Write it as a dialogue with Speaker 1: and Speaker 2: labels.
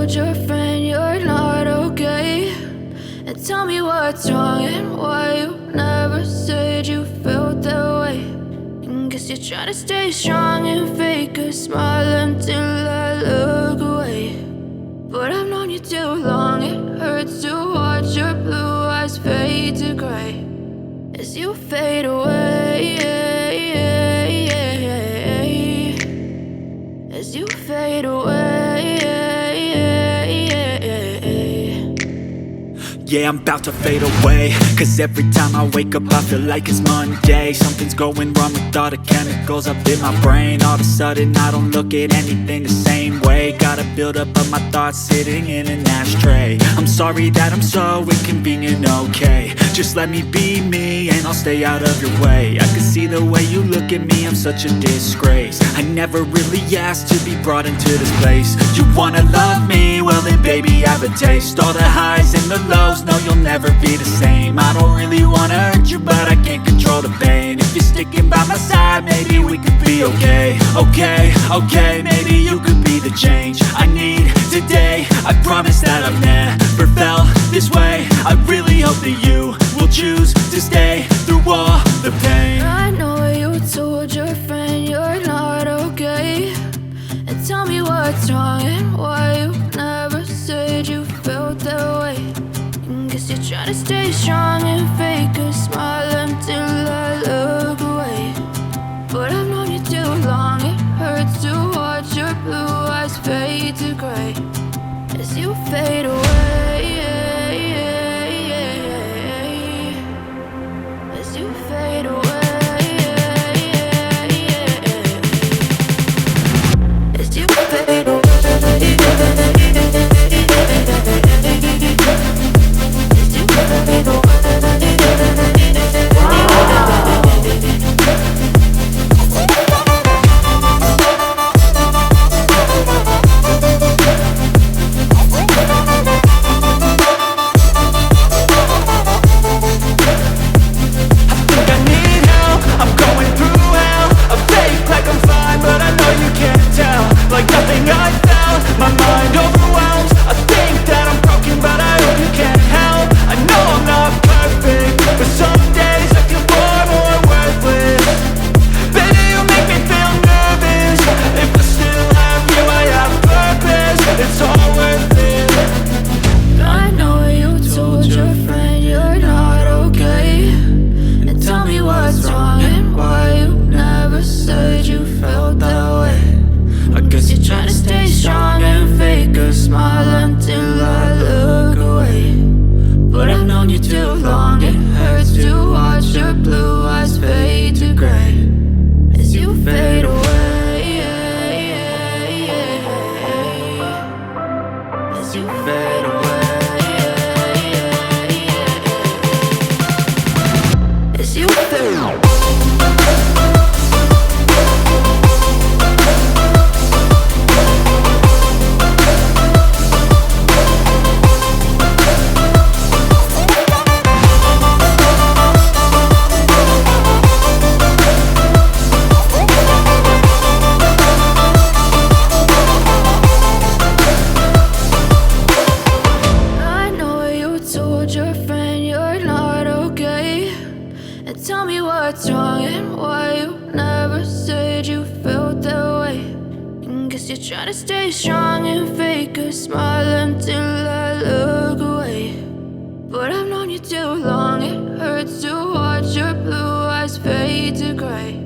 Speaker 1: told your friend you're not okay? And tell me what's wrong and why you never said you felt that way. And guess you're trying to stay strong and fake a smile until I look away. But I've known you too long, it hurts to watch your blue eyes fade to gray as you fade away, as you fade away.
Speaker 2: Yeah, I'm about to fade away, cause every time I wake up I feel like it's Monday. Something's going wrong with all the chemicals up in my brain. All of a sudden I don't look at anything the same way. Got a buildup of my thoughts sitting in an ashtray. I'm sorry that I'm so inconvenient, okay? Just let me be me and I'll stay out of your way. I can see the way you look at me, I'm such a disgrace. I never really asked to be brought into this place. You wanna love me? Well then baby I have a taste. All the highs and the lows, no you'll never be the same. I don't really wanna hurt you but I can't control the pain. If you're sticking by my side maybe we could be okay. Okay, maybe you could be the change I need today. I promise that I've never felt this way. I really hope that you will choose to stay through all the pain.
Speaker 1: I know you told your friend you're not okay. And tell me what's wrong and why you never said you felt that way. And guess you're trying to stay strong and fake a smile until I look away. But I've known you too long, it hurts to watch your blue eyes fade to gray as you fade away, as you fade away, as you fade away, as you fade away.
Speaker 2: Like nothing I felt, my mind overwhelms. I think that I'm broken, but I hope you can't help. I know I'm not perfect, but some days I feel far more worthless. Baby, you make me feel nervous. If I still have you, I have purpose. It's all worth it.
Speaker 1: I know you told your friend you're not okay. And tell me what's wrong and why you never said you felt that way. I guess you're trying to stay strong and fake a smile until I look away. But I've known you too long, it hurts to watch your blue eyes fade to gray as you fade away, as you fade away, as you fade away. Your friend you're not okay. And tell me what's wrong and why you never said you felt that way. And guess you're trying to stay strong and fake a smile until I look away. But I've known you too long, it hurts to watch your blue eyes fade to gray